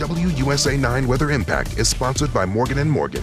WUSA 9 Weather Impact is sponsored by Morgan & Morgan.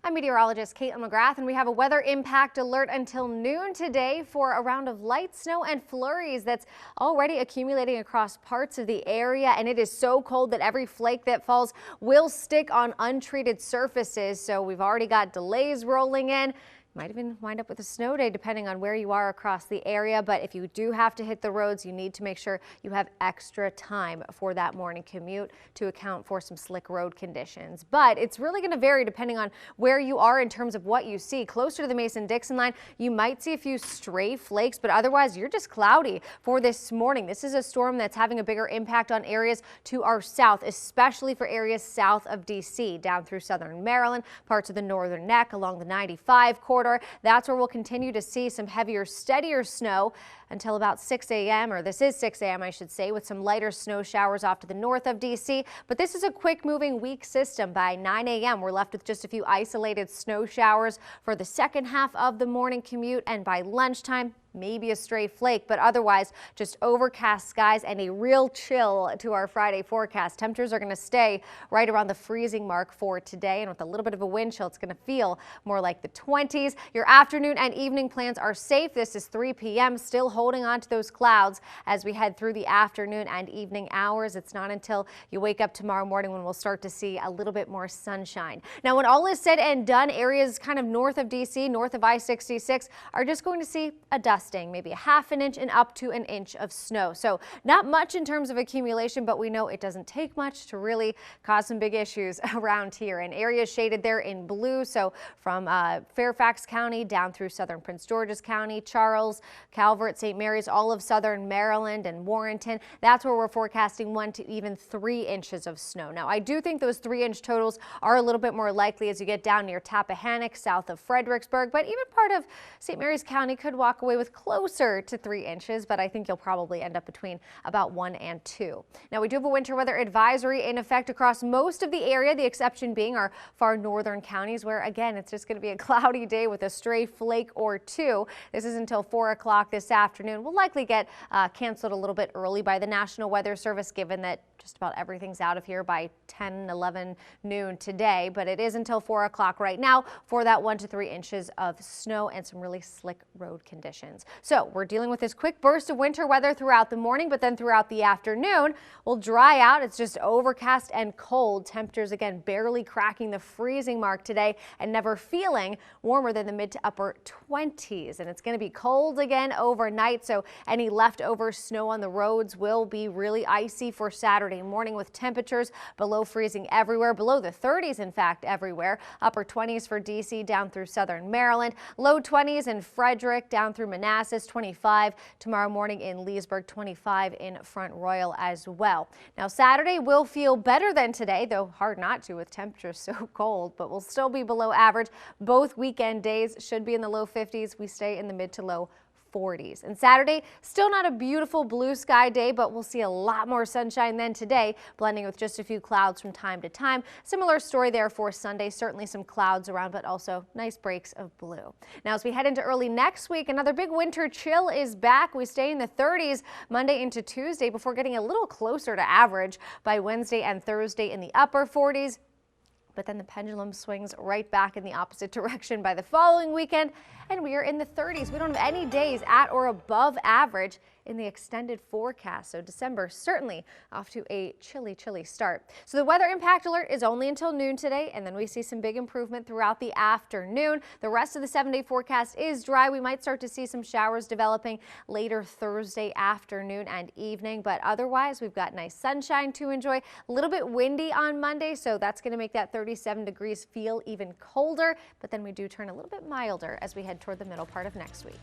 I'm meteorologist Caitlin McGrath, and we have a weather impact alert until noon today for a round of light snow and flurries that's already accumulating across parts of the area. And it is so cold that every flake that falls will stick on untreated surfaces. So we've already got delays rolling in. Might even wind up with a snow day depending on where you are across the area. But if you do have to hit the roads, you need to make sure you have extra time for that morning commute to account for some slick road conditions. But it's really going to vary depending on where you are in terms of what you see. Closer to the Mason-Dixon line, you might see a few stray flakes, but otherwise you're just cloudy for this morning. This is a storm that's having a bigger impact on areas to our south, especially for areas south of D.C., down through southern Maryland, parts of the northern neck along the 95 corridor. That's where we'll continue to see some heavier, steadier snow until about 6 a.m. or this is 6 a.m. I should say, with some lighter snow showers off to the north of D.C. But this is a quick moving weak system. By 9 a.m. we're left with just a few isolated snow showers for the second half of the morning commute, and by lunchtime maybe a stray flake, but otherwise just overcast skies and a real chill to our Friday forecast. Temperatures are going to stay right around the freezing mark for today, and with a little bit of a wind chill, it's going to feel more like the 20s. Your afternoon and evening plans are safe. This is 3 p.m. Still holding on to those clouds as we head through the afternoon and evening hours. It's not until you wake up tomorrow morning when we'll start to see a little bit more sunshine. Now, when all is said and done, areas kind of north of D.C., north of I-66 are just going to see a dusting, maybe a half an inch and up to an inch of snow. So not much in terms of accumulation, but we know it doesn't take much to really cause some big issues around here. And areas shaded there in blue, so from Fairfax County down through southern Prince George's County, Charles, Calvert, St. Mary's, all of southern Maryland and Warrenton. That's where we're forecasting 1 to even 3 inches of snow. Now, I do think those 3-inch totals are a little bit more likely as you get down near Tappahannock, south of Fredericksburg, but even part of St. Mary's County could walk away with closer to 3 inches, but I think you'll probably end up between about 1 and 2. Now, we do have a winter weather advisory in effect across most of the area, the exception being our far northern counties, where again, it's just going to be a cloudy day with a stray flake or two. This is until 4 o'clock this afternoon. We'll likely get canceled a little bit early by the National Weather Service, given that just about everything's out of here by 10, 11 noon today, but it is until 4 o'clock right now for that 1 to 3 inches of snow and some really slick road conditions. So we're dealing with this quick burst of winter weather throughout the morning, but then throughout the afternoon will dry out. It's just overcast and cold. Temperatures again barely cracking the freezing mark today and never feeling warmer than the mid to upper 20s. And it's going to be cold again overnight, so any leftover snow on the roads will be really icy for Saturday morning, with temperatures below freezing everywhere, below the 30s in fact everywhere. Upper 20s for D.C. down through southern Maryland, low 20s in Frederick down through Manassas, 25 tomorrow morning in Leesburg, 25 in Front Royal as well. Now, Saturday will feel better than today, though hard not to with temperatures so cold, but will still be below average. Both weekend days should be in the low 50s. We stay in the mid to low 40s. And Saturday, still not a beautiful blue sky day, but we'll see a lot more sunshine than today, blending with just a few clouds from time to time. Similar story there for Sunday. Certainly some clouds around, but also nice breaks of blue. Now, as we head into early next week, another big winter chill is back. We stay in the 30s Monday into Tuesday before getting a little closer to average by Wednesday and Thursday in the upper 40s. But then the pendulum swings right back in the opposite direction by the following weekend, and we are in the 30s. We don't have any days at or above average in the extended forecast. So December certainly off to a chilly, chilly start. So the weather impact alert is only until noon today, and then we see some big improvement throughout the afternoon. The rest of the 7-day forecast is dry. We might start to see some showers developing later Thursday afternoon and evening, but otherwise we've got nice sunshine to enjoy. A little bit windy on Monday, so that's going to make that 37 degrees feel even colder, but then we do turn a little bit milder as we head toward the middle part of next week.